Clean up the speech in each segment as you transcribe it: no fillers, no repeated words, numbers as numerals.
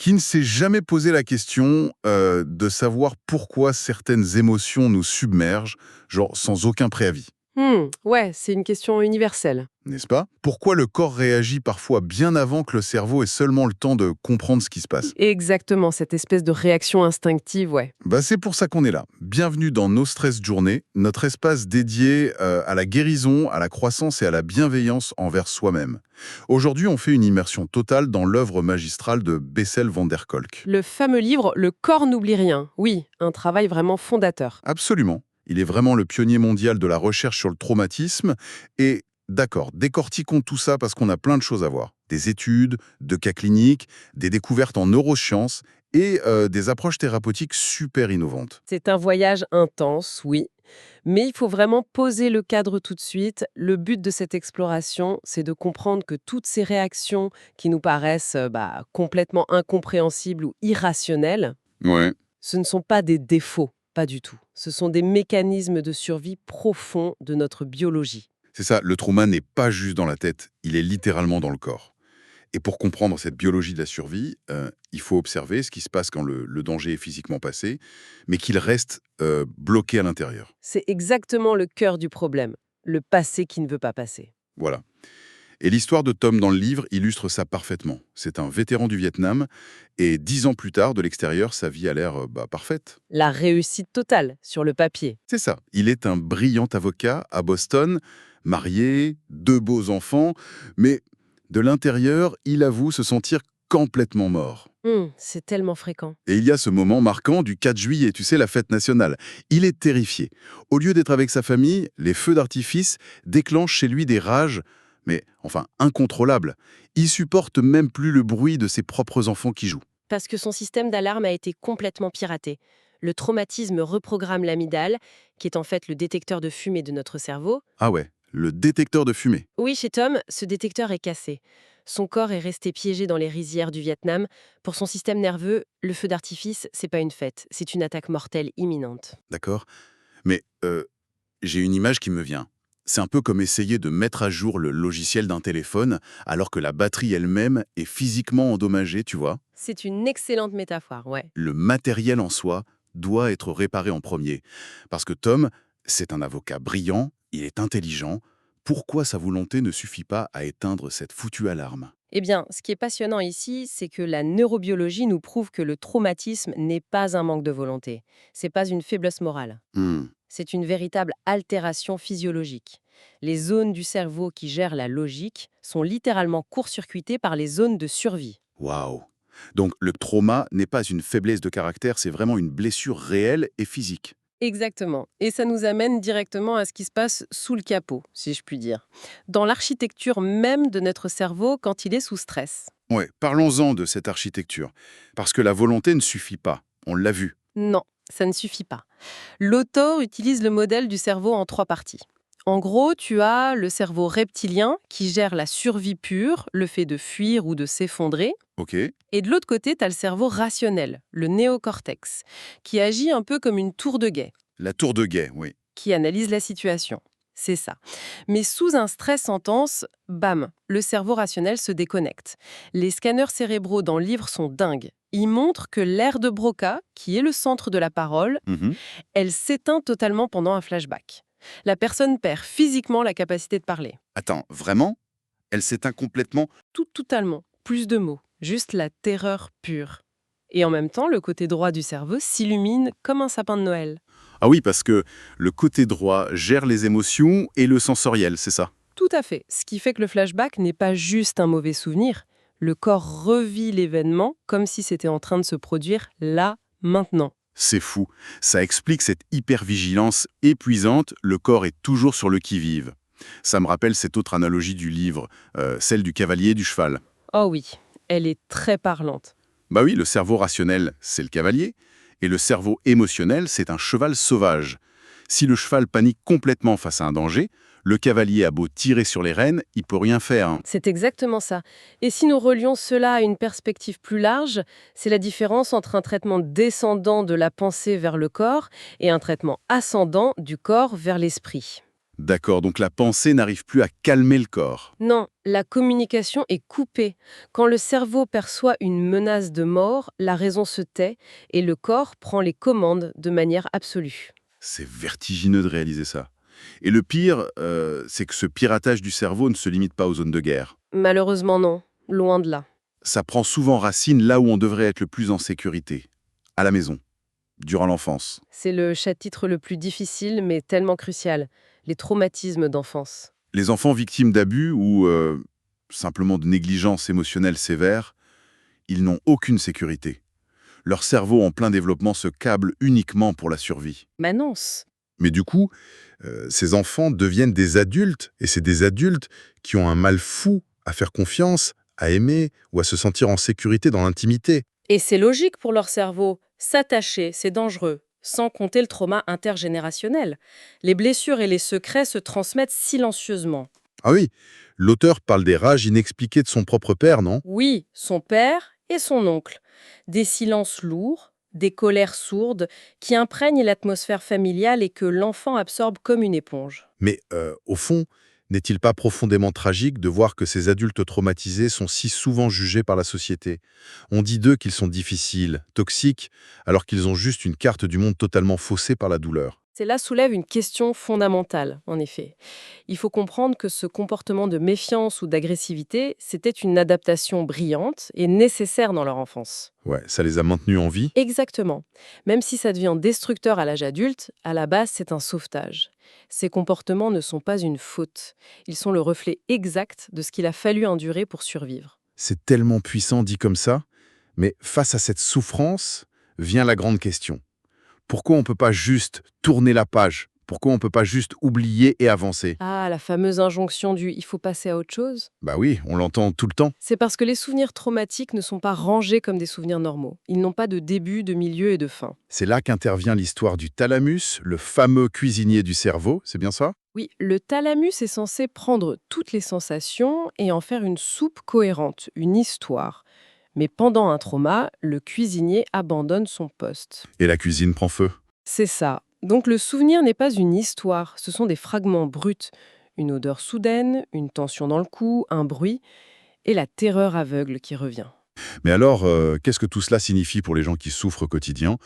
qui ne s'est jamais posé la question de savoir pourquoi certaines émotions nous submergent, genre sans aucun préavis. Ouais, c'est une question universelle. N'est-ce pas? Pourquoi le corps réagit parfois bien avant que le cerveau ait seulement le temps de comprendre ce qui se passe? Exactement, cette espèce de réaction instinctive, ouais. C'est pour ça qu'on est là. Bienvenue dans No Stress Journée, notre espace dédié à la guérison, à la croissance et à la bienveillance envers soi-même. Aujourd'hui, on fait une immersion totale dans l'œuvre magistrale de Bessel van der Kolk. Le fameux livre Le corps n'oublie rien. Oui, un travail vraiment fondateur. Absolument. Il est vraiment le pionnier mondial de la recherche sur le traumatisme. Et d'accord, décortiquons tout ça parce qu'on a plein de choses à voir. Des études, de cas cliniques, des découvertes en neurosciences et des approches thérapeutiques super innovantes. C'est un voyage intense, oui. Mais il faut vraiment poser le cadre tout de suite. Le but de cette exploration, c'est de comprendre que toutes ces réactions qui nous paraissent complètement incompréhensibles ou irrationnelles, Ouais. ce ne sont pas des défauts, pas du tout. Ce sont des mécanismes de survie profonds de notre biologie. C'est ça, le trauma n'est pas juste dans la tête, il est littéralement dans le corps. Et pour comprendre cette biologie de la survie, il faut observer ce qui se passe quand le danger est physiquement passé, mais qu'il reste bloqué à l'intérieur. C'est exactement le cœur du problème, le passé qui ne veut pas passer. Voilà. Et l'histoire de Tom dans le livre illustre ça parfaitement. C'est un vétéran du Vietnam, et 10 ans plus tard, de l'extérieur, sa vie a l'air parfaite. La réussite totale, sur le papier. C'est ça. Il est un brillant avocat à Boston, marié, 2 beaux enfants, mais de l'intérieur, il avoue se sentir complètement mort. C'est tellement fréquent. Et il y a ce moment marquant du 4 juillet, tu sais, la fête nationale. Il est terrifié. Au lieu d'être avec sa famille, les feux d'artifice déclenchent chez lui des rages, mais enfin incontrôlables. Il supporte même plus le bruit de ses propres enfants qui jouent. Parce que son système d'alarme a été complètement piraté. Le traumatisme reprogramme l'amygdale, qui est en fait le détecteur de fumée de notre cerveau. Ah ouais, le détecteur de fumée. Oui, chez Tom, ce détecteur est cassé. Son corps est resté piégé dans les rizières du Vietnam. Pour son système nerveux, le feu d'artifice, c'est pas une fête, c'est une attaque mortelle imminente. D'accord. Mais j'ai une image qui me vient. C'est un peu comme essayer de mettre à jour le logiciel d'un téléphone alors que la batterie elle-même est physiquement endommagée, tu vois. C'est une excellente métaphore, ouais. Le matériel en soi doit être réparé en premier. Parce que Tom, c'est un avocat brillant, il est intelligent. Pourquoi sa volonté ne suffit pas à éteindre cette foutue alarme? Eh bien, ce qui est passionnant ici, c'est que la neurobiologie nous prouve que le traumatisme n'est pas un manque de volonté. C'est pas une faiblesse morale. Hmm, C'est une véritable altération physiologique. Les zones du cerveau qui gèrent la logique sont littéralement court-circuitées par les zones de survie. Waouh. Donc le trauma n'est pas une faiblesse de caractère, c'est vraiment une blessure réelle et physique. Exactement. Et ça nous amène directement à ce qui se passe sous le capot, si je puis dire. Dans l'architecture même de notre cerveau quand il est sous stress. Ouais, parlons-en de cette architecture. Parce que la volonté ne suffit pas, on l'a vu. Non, ça ne suffit pas. L'auteur utilise le modèle du cerveau en 3 parties. En gros, tu as le cerveau reptilien qui gère la survie pure, le fait de fuir ou de s'effondrer. Ok. Et de l'autre côté, tu as le cerveau rationnel, le néocortex, qui agit un peu comme une tour de guet, La tour de guet, oui. qui analyse la situation. C'est ça. Mais sous un stress intense, bam, le cerveau rationnel se déconnecte. Les scanners cérébraux dans le livre sont dingues. Ils montrent que l'aire de Broca, qui est le centre de la parole, Mhm. elle s'éteint totalement pendant un flashback. La personne perd physiquement la capacité de parler. Attends, vraiment? Elle s'éteint complètement? Totalement. Plus de mots. Juste la terreur pure. Et en même temps, le côté droit du cerveau s'illumine comme un sapin de Noël. Ah oui, parce que le côté droit gère les émotions et le sensoriel, c'est ça? Tout à fait. Ce qui fait que le flashback n'est pas juste un mauvais souvenir. Le corps revit l'événement comme si c'était en train de se produire là, maintenant. C'est fou. Ça explique cette hypervigilance épuisante, le corps est toujours sur le qui-vive. Ça me rappelle cette autre analogie du livre, celle du cavalier et du cheval. Oh oui, elle est très parlante. Bah oui, le cerveau rationnel, c'est le cavalier, et le cerveau émotionnel, c'est un cheval sauvage. Si le cheval panique complètement face à un danger, le cavalier a beau tirer sur les rênes, il peut rien faire, hein. C'est exactement ça. Et si nous relions cela à une perspective plus large, c'est la différence entre un traitement descendant de la pensée vers le corps et un traitement ascendant du corps vers l'esprit. D'accord, donc la pensée n'arrive plus à calmer le corps. Non, la communication est coupée. Quand le cerveau perçoit une menace de mort, la raison se tait et le corps prend les commandes de manière absolue. C'est vertigineux de réaliser ça. Et le pire, c'est que ce piratage du cerveau ne se limite pas aux zones de guerre. Malheureusement non, loin de là. Ça prend souvent racine là où on devrait être le plus en sécurité, à la maison, durant l'enfance. C'est le chapitre le plus difficile mais tellement crucial, les traumatismes d'enfance. Les enfants victimes d'abus ou simplement de négligence émotionnelle sévère, ils n'ont aucune sécurité. Leur cerveau en plein développement se câble uniquement pour la survie. Manance. Mais du coup, ces enfants deviennent des adultes, et c'est des adultes qui ont un mal fou à faire confiance, à aimer ou à se sentir en sécurité dans l'intimité. Et c'est logique pour leur cerveau. S'attacher, c'est dangereux. Sans compter le trauma intergénérationnel. Les blessures et les secrets se transmettent silencieusement. Ah oui, l'auteur parle des rages inexpliquées de son propre père, non? Oui, son père et son oncle. Des silences lourds, des colères sourdes qui imprègnent l'atmosphère familiale et que l'enfant absorbe comme une éponge. Mais au fond, n'est-il pas profondément tragique de voir que ces adultes traumatisés sont si souvent jugés par la société? On dit d'eux qu'ils sont difficiles, toxiques, alors qu'ils ont juste une carte du monde totalement faussée par la douleur. Cela soulève une question fondamentale, en effet. Il faut comprendre que ce comportement de méfiance ou d'agressivité, c'était une adaptation brillante et nécessaire dans leur enfance. Ouais, ça les a maintenus en vie. Exactement. Même si ça devient destructeur à l'âge adulte, à la base, c'est un sauvetage. Ces comportements ne sont pas une faute. Ils sont le reflet exact de ce qu'il a fallu endurer pour survivre. C'est tellement puissant dit comme ça, mais face à cette souffrance vient la grande question. Pourquoi on ne peut pas juste tourner la page? Pourquoi on ne peut pas juste oublier et avancer? Ah, la fameuse injonction du «il faut passer à autre chose». Bah oui, on l'entend tout le temps. C'est parce que les souvenirs traumatiques ne sont pas rangés comme des souvenirs normaux. Ils n'ont pas de début, de milieu et de fin. C'est là qu'intervient l'histoire du thalamus, le fameux cuisinier du cerveau, c'est bien ça? Oui, le thalamus est censé prendre toutes les sensations et en faire une soupe cohérente, une histoire. Mais pendant un trauma, le cuisinier abandonne son poste. Et la cuisine prend feu. C'est ça. Donc le souvenir n'est pas une histoire, ce sont des fragments bruts. Une odeur soudaine, une tension dans le cou, un bruit, et la terreur aveugle qui revient. Mais alors, qu'est-ce que tout cela signifie pour les gens qui souffrent au quotidien?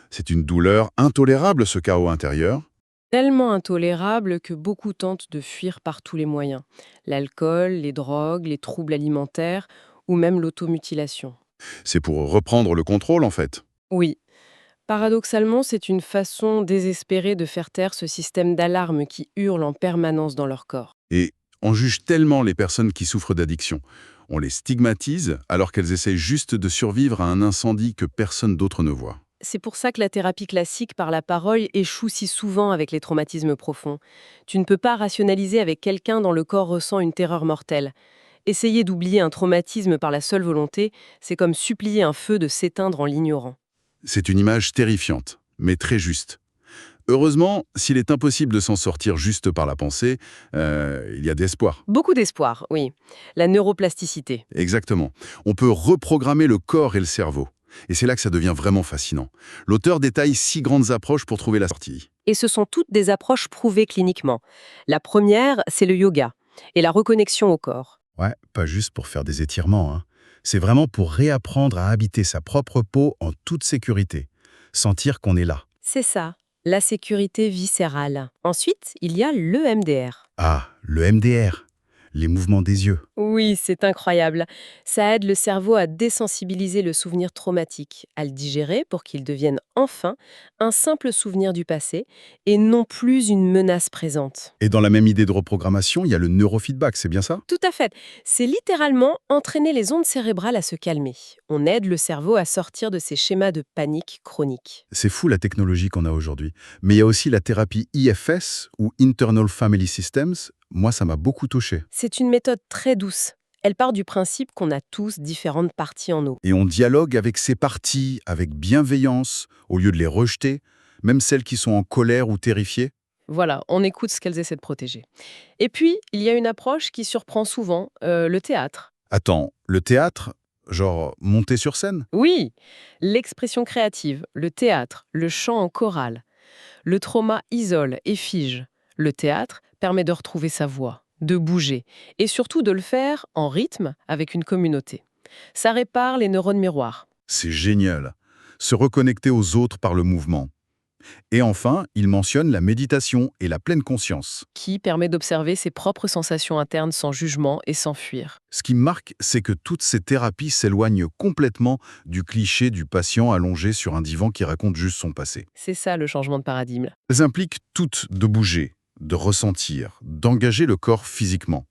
C'est une douleur intolérable, ce chaos intérieur. Tellement intolérable que beaucoup tentent de fuir par tous les moyens. L'alcool, les drogues, les troubles alimentaires ou même l'automutilation. C'est pour reprendre le contrôle, en fait. Oui, paradoxalement, c'est une façon désespérée de faire taire ce système d'alarme qui hurle en permanence dans leur corps. Et on juge tellement les personnes qui souffrent d'addiction. On les stigmatise alors qu'elles essaient juste de survivre à un incendie que personne d'autre ne voit. C'est pour ça que la thérapie classique par la parole échoue si souvent avec les traumatismes profonds. Tu ne peux pas rationaliser avec quelqu'un dont le corps ressent une terreur mortelle. Essayer d'oublier un traumatisme par la seule volonté, c'est comme supplier un feu de s'éteindre en l'ignorant. C'est une image terrifiante, mais très juste. Heureusement, s'il est impossible de s'en sortir juste par la pensée, il y a d'espoir. Beaucoup d'espoir, oui. La neuroplasticité. Exactement. On peut reprogrammer le corps et le cerveau. Et c'est là que ça devient vraiment fascinant. L'auteur détaille 6 grandes approches pour trouver la sortie. Et ce sont toutes des approches prouvées cliniquement. La première, c'est le yoga et la reconnexion au corps. Ouais, pas juste pour faire des étirements, hein. C'est vraiment pour réapprendre à habiter sa propre peau en toute sécurité. Sentir qu'on est là. C'est ça, la sécurité viscérale. Ensuite, il y a l'EMDR. Ah, le MDR, les mouvements des yeux. Oui, c'est incroyable. Ça aide le cerveau à désensibiliser le souvenir traumatique, à le digérer pour qu'il devienne enfin un simple souvenir du passé et non plus une menace présente. Et dans la même idée de reprogrammation, il y a le neurofeedback, c'est bien ça? Tout à fait. C'est littéralement entraîner les ondes cérébrales à se calmer. On aide le cerveau à sortir de ces schémas de panique chronique. C'est fou la technologie qu'on a aujourd'hui. Mais il y a aussi la thérapie IFS, ou Internal Family Systems. Moi, ça m'a beaucoup touché. C'est une méthode très douce. Elle part du principe qu'on a tous différentes parties en nous. Et on dialogue avec ces parties, avec bienveillance, au lieu de les rejeter, même celles qui sont en colère ou terrifiées. Voilà, on écoute ce qu'elles essaient de protéger. Et puis, il y a une approche qui surprend souvent, le théâtre. Attends, le théâtre, genre monter sur scène? Oui, l'expression créative, le théâtre, le chant en chorale. Le trauma isole et fige. Le théâtre permet de retrouver sa voie, de bouger, et surtout de le faire en rythme avec une communauté. Ça répare les neurones miroirs. C'est génial. Se reconnecter aux autres par le mouvement. Et enfin, il mentionne la méditation et la pleine conscience. Qui permet d'observer ses propres sensations internes sans jugement et sans fuir. Ce qui me marque, c'est que toutes ces thérapies s'éloignent complètement du cliché du patient allongé sur un divan qui raconte juste son passé. C'est ça le changement de paradigme. Elles impliquent toutes de bouger, de ressentir, d'engager le corps physiquement.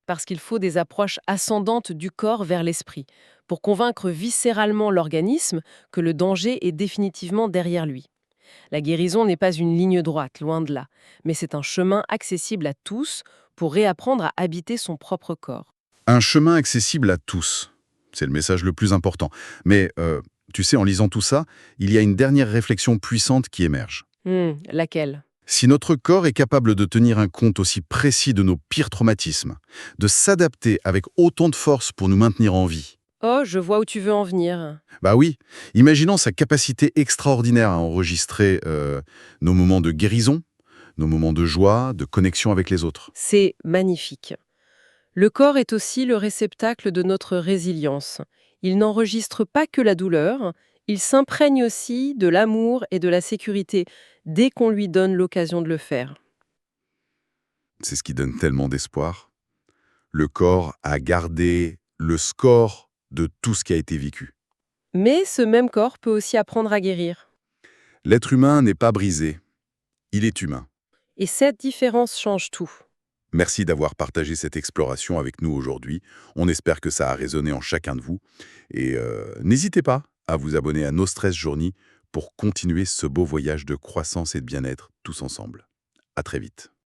Parce qu'il faut des approches ascendantes du corps vers l'esprit, pour convaincre viscéralement l'organisme que le danger est définitivement derrière lui. La guérison n'est pas une ligne droite, loin de là, mais c'est un chemin accessible à tous pour réapprendre à habiter son propre corps. Un chemin accessible à tous. C'est le message le plus important. Mais, tu sais, en lisant tout ça, il y a une dernière réflexion puissante qui émerge. Laquelle? Si notre corps est capable de tenir un compte aussi précis de nos pires traumatismes, de s'adapter avec autant de force pour nous maintenir en vie, Oh, je vois où tu veux en venir. bah oui, imaginons sa capacité extraordinaire à enregistrer nos moments de guérison, nos moments de joie, de connexion avec les autres. C'est magnifique. Le corps est aussi le réceptacle de notre résilience. Il n'enregistre pas que la douleur, il s'imprègne aussi de l'amour et de la sécurité dès qu'on lui donne l'occasion de le faire. C'est ce qui donne tellement d'espoir. Le corps a gardé le score de tout ce qui a été vécu. Mais ce même corps peut aussi apprendre à guérir. L'être humain n'est pas brisé, il est humain. Et cette différence change tout. Merci d'avoir partagé cette exploration avec nous aujourd'hui. On espère que ça a résonné en chacun de vous. Et n'hésitez pas à vous abonner à No Stress Journey pour continuer ce beau voyage de croissance et de bien-être tous ensemble. À très vite.